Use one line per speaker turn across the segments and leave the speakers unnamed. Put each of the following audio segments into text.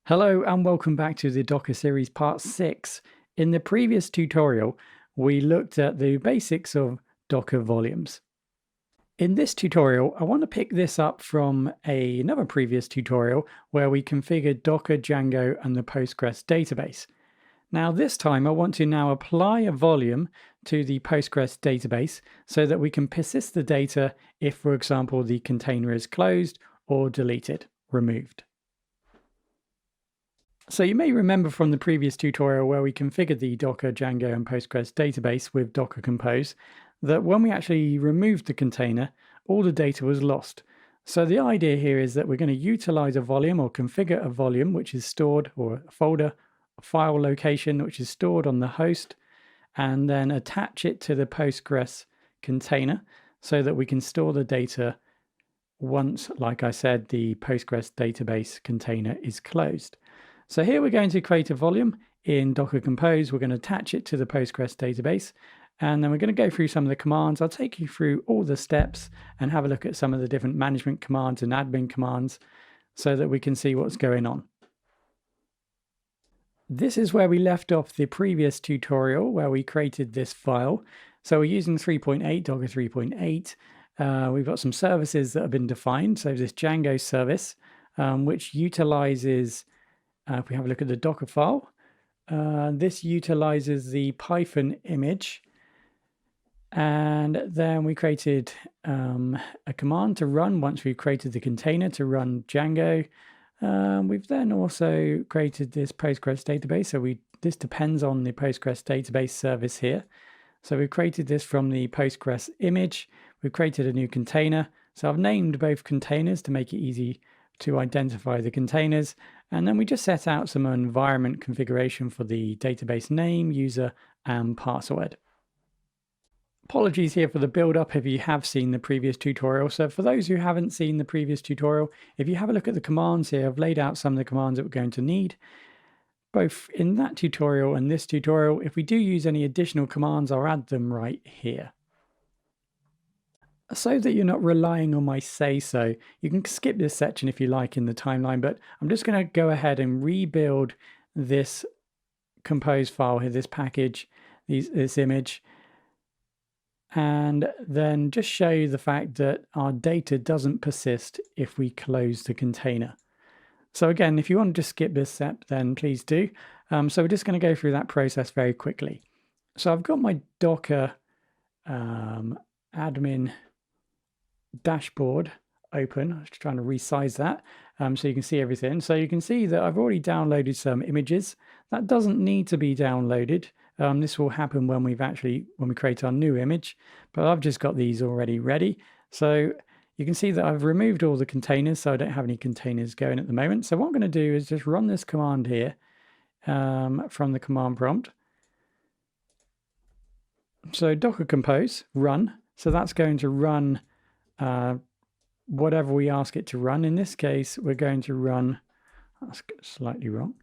Hello and welcome back to the Docker series part 6. In the previous tutorial, we looked at the basics of Docker volumes. In this tutorial, I want to pick this up from another previous tutorial where we configured Docker, Django, and the Postgres database. Now this time I want to now apply a volume to the Postgres database so that we can persist the data if, for example, the container is closed or deleted, removed. So you may remember from the previous tutorial where we configured the Docker, Django, and Postgres database with Docker Compose that when we actually removed the container, all the data was lost. So the idea here is that we're going to utilize a volume or configure a volume which is stored, or a folder, a file location which is stored on the host, and then attach it to the Postgres container so that we can store the data once, like I said, the Postgres database container is closed. So here we're going to create a volume in Docker Compose. We're going to attach it to the Postgres database, and then we're going to go through some of the commands. I'll take you through all the steps and have a look at some of the different management commands and admin commands so that we can see what's going on. This is where we left off the previous tutorial where we created this file. So we're using 3.8, Docker 3.8. We've got some services that have been defined. So this Django service, which utilizes if we have a look at the Docker file, this utilizes the Python image. And then we created a command to run once we've created the container to run Django. We've then also created this Postgres database. So this depends on the Postgres database service here. So we've created this from the Postgres image. We've created a new container. So I've named both containers to make it easy to identify the containers. And then we just set out some environment configuration for the database name, user, and password. Apologies here for the build-up if you have seen the previous tutorial. So for those who haven't seen the previous tutorial, if you have a look at the commands here, I've laid out some of the commands that we're going to need, both in that tutorial and this tutorial. If we do use any additional commands, I'll add them right here. So that you're not relying on my say-so, you can skip this section if you like in the timeline, but I'm just going to go ahead and rebuild this compose file here, this package, this image, and then just show you the fact that our data doesn't persist if we close the container. So again, if you want to just skip this step, then please do. So we're just going to go through that process very quickly. So I've got my Docker admin dashboard open. I'm just trying to resize that so you can see everything. So you can see that I've already downloaded some images. That doesn't need to be downloaded. This will happen when we create our new image, but I've just got these already ready. So you can see that I've removed all the containers, so I don't have any containers going at the moment. So what I'm going to do is just run this command here from the command prompt. So Docker Compose run. So that's going to run whatever we ask it to run. In this case, we're going to run, that's slightly wrong.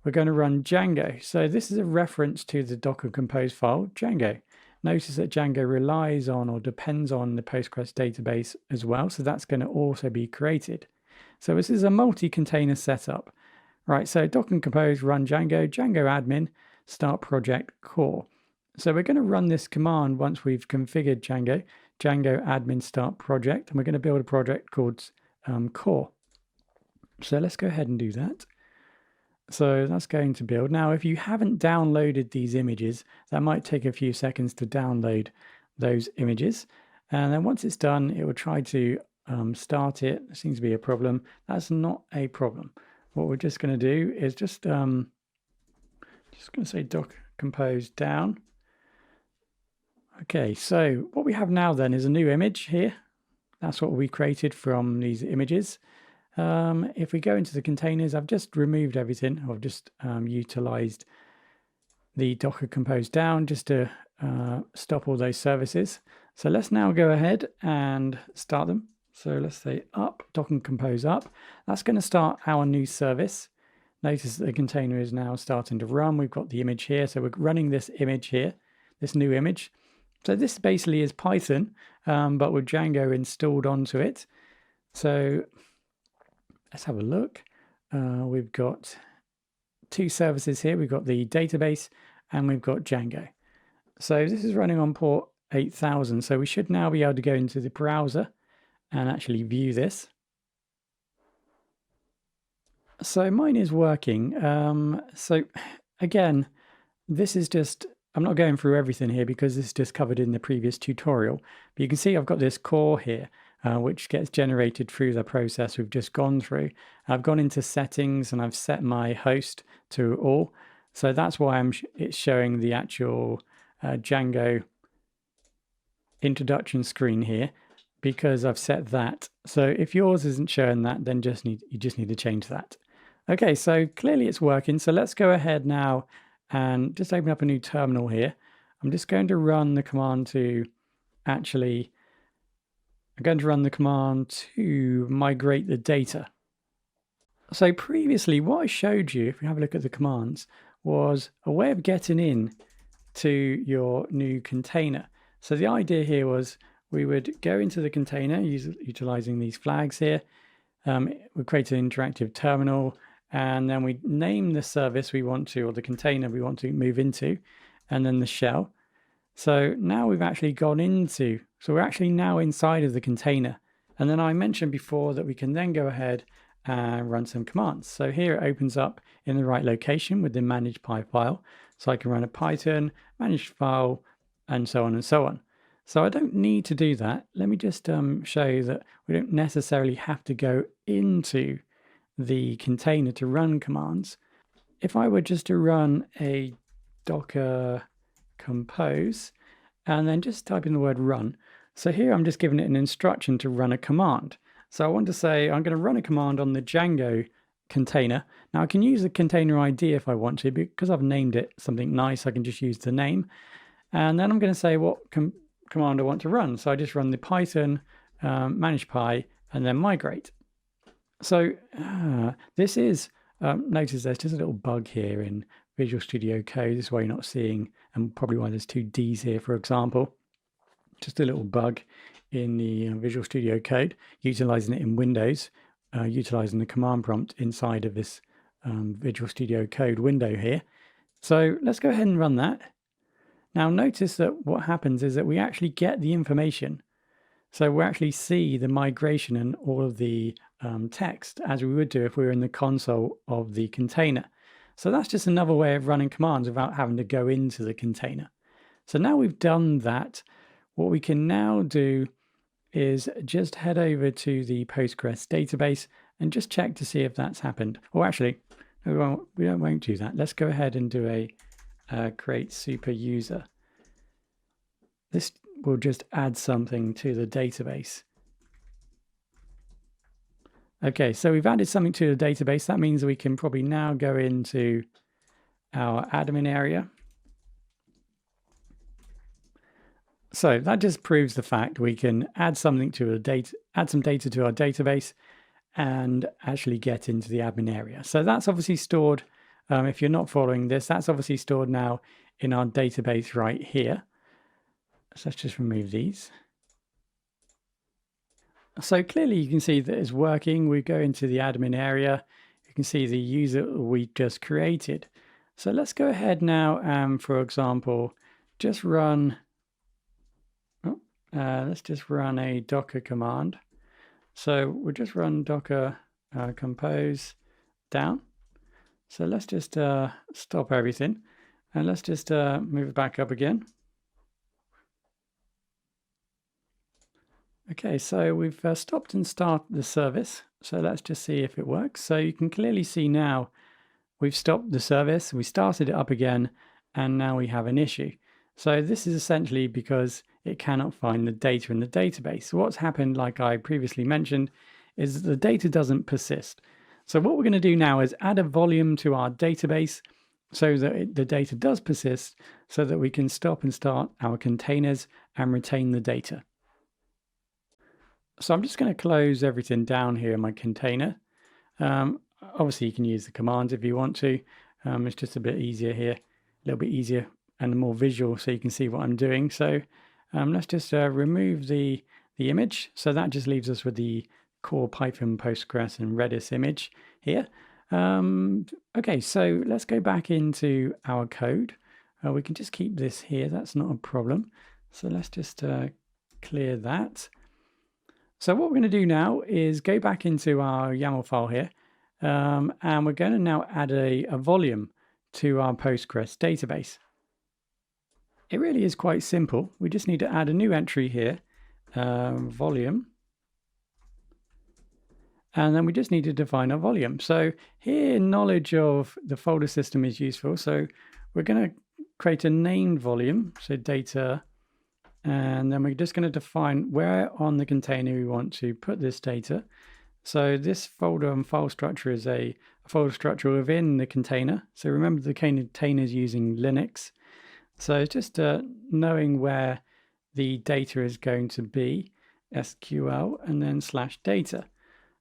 We're going to run Django. So this is a reference to the Docker Compose file, Django. Notice that Django relies on or depends on the Postgres database as well. So that's going to also be created. So this is a multi-container setup. Right, so Docker Compose run Django, Django admin, start project core. So we're going to run this command once we've configured Django, Django admin start project, and we're going to build a project called core. So let's go ahead and do that. So that's going to build. Now, if you haven't downloaded these images, that might take a few seconds to download those images. And then once it's done, it will try to start it. There seems to be a problem. That's not a problem. What we're just going to do is just going to say docker compose down. Okay, so what we have now then is a new image here. That's what we created from these images. If we go into the containers, I've just removed everything. I've just utilized the Docker Compose down just to stop all those services. So let's now go ahead and start them. So let's say up, Docker Compose up. That's going to start our new service. Notice that the container is now starting to run. We've got the image here. So we're running this image here, this new image. So this basically is Python, but with Django installed onto it. So let's have a look. we've got two services here. We've got the database and we've got Django. So this is running on port 8000. So we should now be able to go into the browser and actually view this. So mine is working. So again, this is just, I'm not going through everything here because this is just covered in the previous tutorial. But you can see I've got this core here, which gets generated through the process we've just gone through. I've gone into settings and I've set my host to all. So that's why it's showing the actual Django introduction screen here, because I've set that. So if yours isn't showing that, then you just need to change that. Okay, so clearly it's working. So let's go ahead now and just open up a new terminal here. I'm just going to run the command to migrate the data. So previously what I showed you, if you have a look at the commands, was a way of getting in to your new container. So the idea here was we would go into the container utilizing these flags here. We create an interactive terminal, and then we name the service we want to, or the container we want to move into, and then the shell. So now we've actually so we're actually now inside of the container. And then I mentioned before that we can then go ahead and run some commands. So here it opens up in the right location with the managed py file. So I can run a Python, managed file, and so on and so on. So I don't need to do that. Let me just show you that we don't necessarily have to go into the container to run commands. If I were just to run a docker compose and then just type in the word run. So here I'm just giving it an instruction to run a command. So I want to say I'm going to run a command on the Django container. Now I can use the container ID if I want to, because I've named it something nice. I can just use the name. And then I'm going to say what command I want to run. So I just run the Python manage py and then migrate. So this is, notice there's just a little bug here in Visual Studio Code. This is why you're not seeing, and probably why there's two Ds here, for example. Just a little bug in the Visual Studio Code, utilizing it in Windows, utilizing the command prompt inside of this Visual Studio Code window here. So let's go ahead and run that. Now notice that what happens is that we actually get the information. So we actually see the migration and all of the text as we would do if we were in the console of the container. So that's just another way of running commands without having to go into the container. So now we've done that, what we can now do is just head over to the Postgres database and just check to see if that's happened. Or actually, we won't do that. Let's go ahead and do a create super user. This will just add something to the database. Okay, so we've added something to the database. That means we can probably now go into our admin area. So that just proves the fact we can add something to add some data to our database and actually get into the admin area. So that's obviously stored, if you're not following this, that's obviously stored now in our database right here. So let's just remove these. So clearly you can see that it's working. We go into the admin area. You can see the user we just created. So let's go ahead now and, for example, just run, let's just run a docker command. So we'll just run docker compose down. So let's just stop everything and let's just move it back up again. Okay, so we've stopped and started the service. So let's just see if it works. So you can clearly see now we've stopped the service, we started it up again, and now we have an issue. So this is essentially because it cannot find the data in the database. So what's happened, like I previously mentioned, is that the data doesn't persist. So what we're going to do now is add a volume to our database so that the data does persist, so that we can stop and start our containers and retain the data. So I'm just going to close everything down here in my container. Obviously you can use the commands if you want to. It's just a bit easier here, a little bit easier and more visual so you can see what I'm doing. So let's just remove the image. So that just leaves us with the core Python, Postgres and Redis image here. Okay, so let's go back into our code. We can just keep this here, that's not a problem. So let's just clear that. So what we're going to do now is go back into our YAML file here, and we're going to now add a volume to our Postgres database. It really is quite simple. We just need to add a new entry here, volume, and then we just need to define our volume. So here, knowledge of the folder system is useful. So we're going to create a named volume, so data, and then we're just going to define where on the container we want to put this data. So this folder and file structure is a folder structure within the container. So remember, the container is using Linux. So it's just knowing where the data is going to be, SQL, and then /data.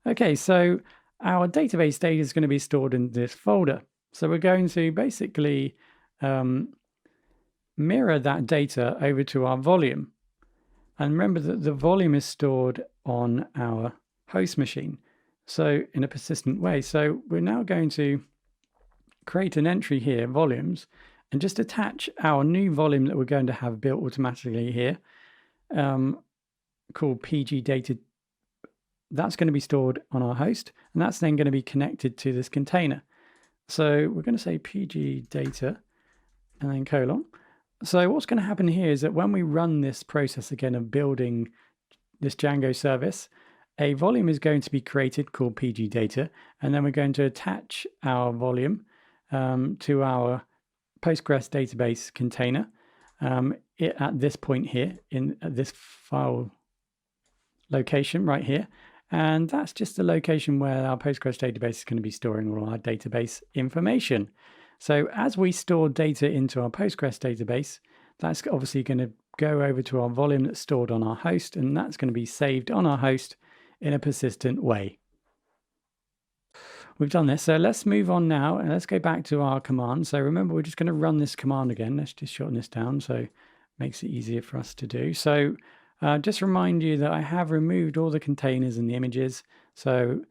Okay, so our database data is going to be stored in this folder. So we're going to basically mirror that data over to our volume. And remember that the volume is stored on our host machine, so in a persistent way. So we're now going to create an entry here, volumes, and just attach our new volume that we're going to have built automatically here, called PG data. That's going to be stored on our host, and that's then going to be connected to this container. So we're going to say PG data and then colon. So what's going to happen here is that when we run this process again of building this Django service, a volume is going to be created called PG data, and then we're going to attach our volume to our Postgres database container at this point here in this file location right here. And that's just the location where our Postgres database is going to be storing all our database information. So as we store data into our Postgres database, that's obviously going to go over to our volume that's stored on our host, and that's going to be saved on our host in a persistent way. We've done this, so let's move on now and let's go back to our command. So remember, we're just going to run this command again. Let's just shorten this down so it makes it easier for us to do. So just remind you that I have removed all the containers and the images. So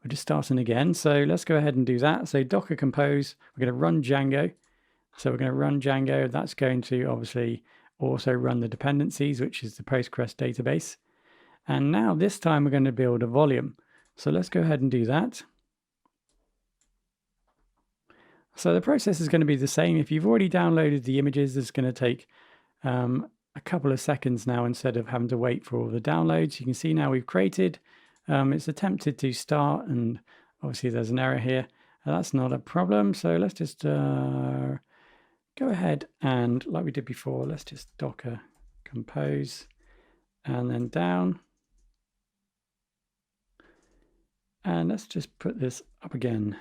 we're just starting again. So let's go ahead and do that. So Docker compose, we're going to run Django. So we're going to run Django. That's going to obviously also run the dependencies, which is the Postgres database. And now this time we're going to build a volume. So let's go ahead and do that. So the process is going to be the same. If you've already downloaded the images, it's going to take a couple of seconds now instead of having to wait for all the downloads. You can see now we've created, it's attempted to start, and obviously there's an error here. That's not a problem. So let's just go ahead and, like we did before, let's just Docker compose and then down. And let's just put this up again.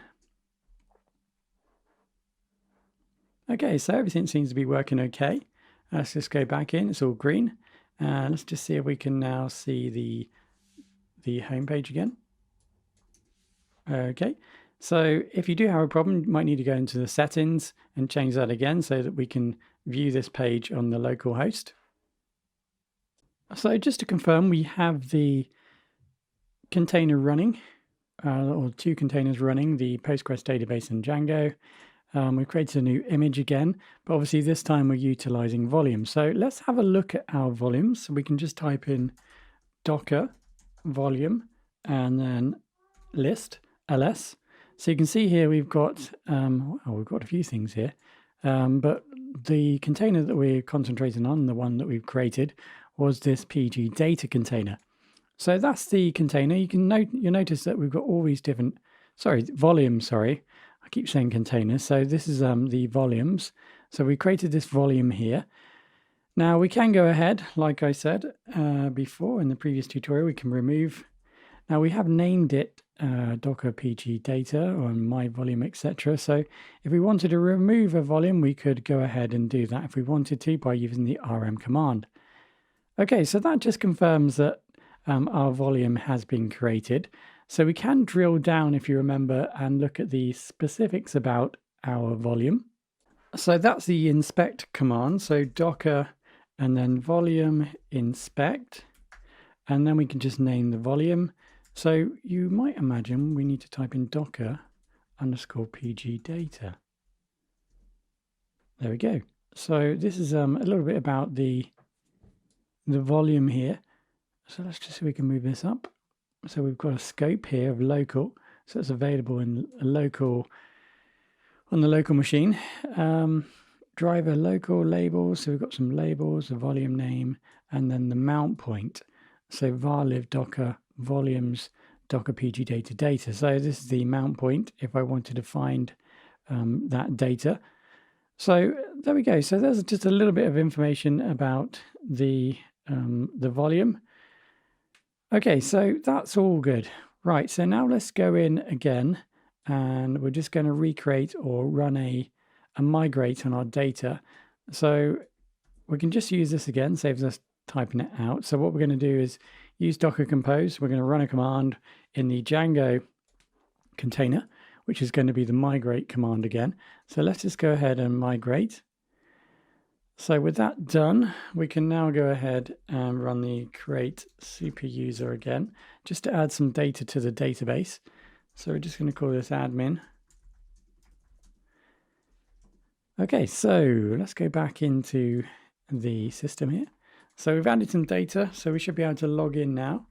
Okay, so everything seems to be working okay. Let's just go back in, it's all green. Let's just see if we can now see the home page again. Okay, so if you do have a problem, you might need to go into the settings and change that again so that we can view this page on the local host. So just to confirm, we have the container running, or two containers running, the Postgres database and Django. We've created a new image again, but obviously this time we're utilizing volume. So let's have a look at our volumes. So we can just type in Docker volume and then list ls. So you can see here we've got we've got a few things here, but the container that we're concentrating on, the one that we've created, was this PG data container. So that's the container. You'll notice that we've got all these different volumes. I keep saying containers. So this is the volumes. So we created this volume here. Now we can go ahead, like I said before in the previous tutorial, we can remove. Now we have named it Docker PG data or my volume, etc. So if we wanted to remove a volume, we could go ahead and do that if we wanted to by using the rm command. Okay, so that just confirms that our volume has been created. So we can drill down, if you remember, and look at the specifics about our volume. So that's the inspect command. So Docker and then volume inspect, and then we can just name the volume. So you might imagine we need to type in Docker underscore PG data. There we go. So this is a little bit about the volume here. So let's just see if we can move this up. So we've got a scope here of local. So it's available in a local, on the local machine. Driver local labels. So we've got some labels, the volume name, and then the mount point. So varlib docker volumes docker PG data data. So this is the mount point if I wanted to find that data. So there we go. So there's just a little bit of information about the volume. Okay, so that's all good. Right, so now let's go in again, and we're just going to recreate or run a migrate on our data. So we can just use this again, saves us typing it out. So what we're going to do is use Docker Compose. We're going to run a command in the Django container, which is going to be the migrate command again. So let's just go ahead and migrate. So with that done, we can now go ahead and run the create super user again, just to add some data to the database. So we're just going to call this admin. Okay, so let's go back into the system here. So we've added some data, so we should be able to log in now.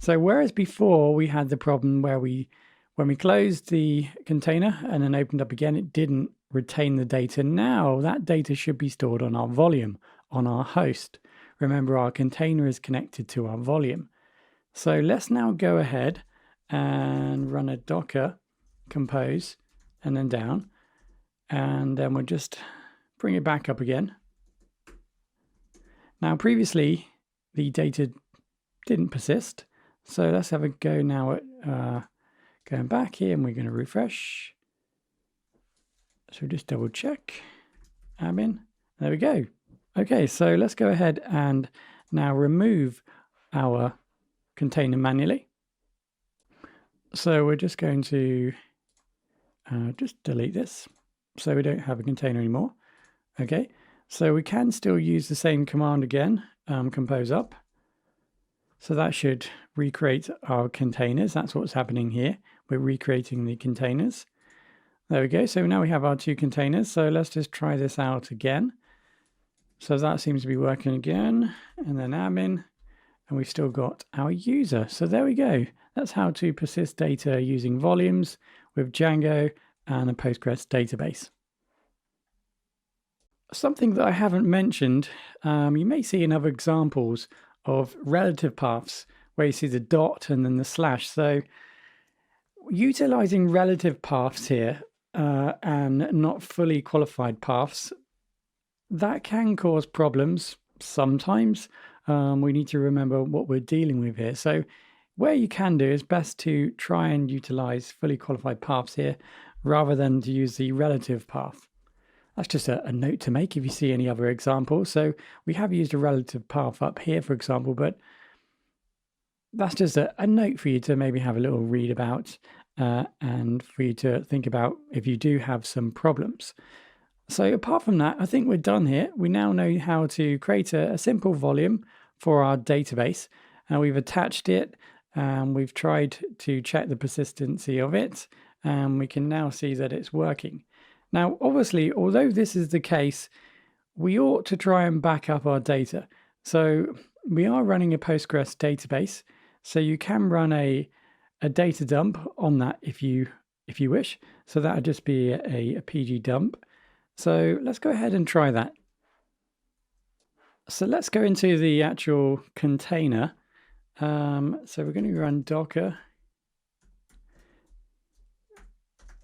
So whereas before we had the problem where when we closed the container and then opened up again, it didn't retain the data. Now that data should be stored on our volume, on our host. Remember, our container is connected to our volume. So let's now go ahead and run a Docker compose and then down. And then we'll just bring it back up again. Now previously the data didn't persist. So let's have a go now at going back here, and we're going to refresh. So just double check, admin, there we go. Okay, so let's go ahead and now remove our container manually. So we're just going to just delete this, so we don't have a container anymore. Okay, so we can still use the same command again, compose up. So that should recreate our containers. That's what's happening here. We're recreating the containers. There we go. So now we have our two containers. So let's just try this out again. So that seems to be working again. And then admin. And we've still got our user. So there we go. That's how to persist data using volumes with Django and a Postgres database. Something that I haven't mentioned, you may see in other examples of relative paths where you see the dot and then the slash. So utilizing relative paths here and not fully qualified paths, that can cause problems sometimes. We need to remember what we're dealing with here. So where you can do is best to try and utilize fully qualified paths here rather than to use the relative path. That's just a note to make if you see any other examples. So we have used a relative path up here, for example, but that's just a note for you to maybe have a little read about and for you to think about if you do have some problems. So apart from that, I think we're done here. We now know how to create a simple volume for our database. And we've attached it, and we've tried to check the persistency of it, and we can now see that it's working. Now, obviously, although this is the case, we ought to try and back up our data. So we are running a Postgres database, so you can run a data dump on that if you wish. So that would just be a PG dump. So let's go ahead and try that. So let's go into the actual container. So we're going to run Docker.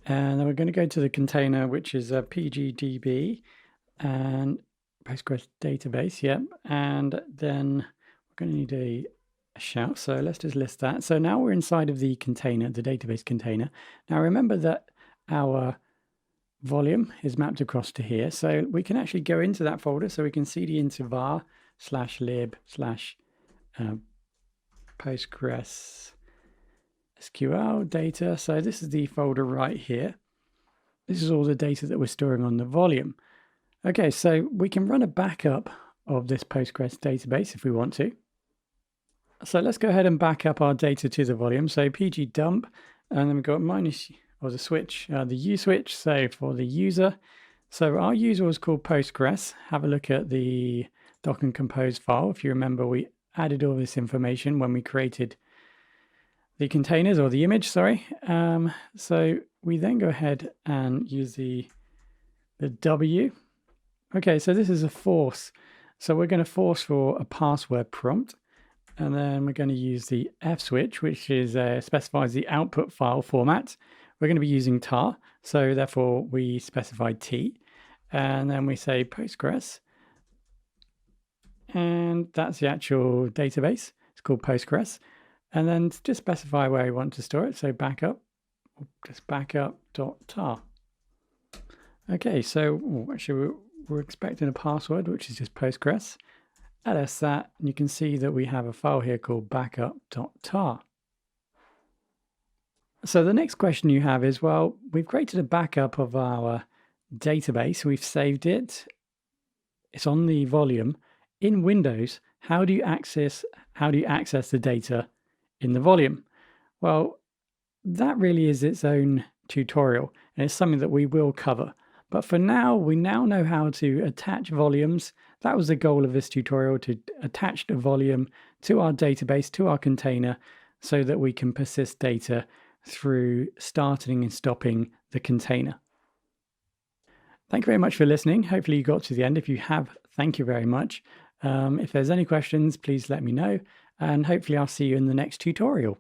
And then we're going to go to the container, which is a PGDB and Postgres database. Yep. And then we're going to need a shout. So let's just list that. So now we're inside of the container, the database container. Now remember that our volume is mapped across to here. So we can actually go into that folder. So we can cd into var/lib/ PostgreSQL data. So this is the folder right here. This is all the data that we're storing on the volume. Okay, so we can run a backup of this Postgres database if we want to. So let's go ahead and back up our data to the volume. So pg dump, and then we've got or the switch, the U switch. So for the user, so our user was called Postgres. Have a look at the doc and compose file. If you remember, we added all this information when we created the containers, or the image, sorry. So we then go ahead and use the W. Okay, so this is a force. So we're going to force for a password prompt. And then we're going to use the F switch, which is specifies the output file format. We're going to be using tar, so therefore we specify T. And then we say Postgres. And that's the actual database. It's called Postgres. And then just specify where we want to store it. So backup, just backup.tar. Okay, so actually we're expecting a password, which is just Postgres. Ls that, and you can see that we have a file here called backup.tar. So the next question you have is, well, we've created a backup of our database. We've saved it. It's on the volume. In Windows, how do you access the data in the volume? Well, that really is its own tutorial, and it's something that we will cover. But for now, we now know how to attach volumes. That was the goal of this tutorial, to attach the volume to our database, to our container, so that we can persist data through starting and stopping the container. Thank you very much for listening. Hopefully you got to the end. If you have, thank you very much. If there's any questions, please let me know, and hopefully I'll see you in the next tutorial.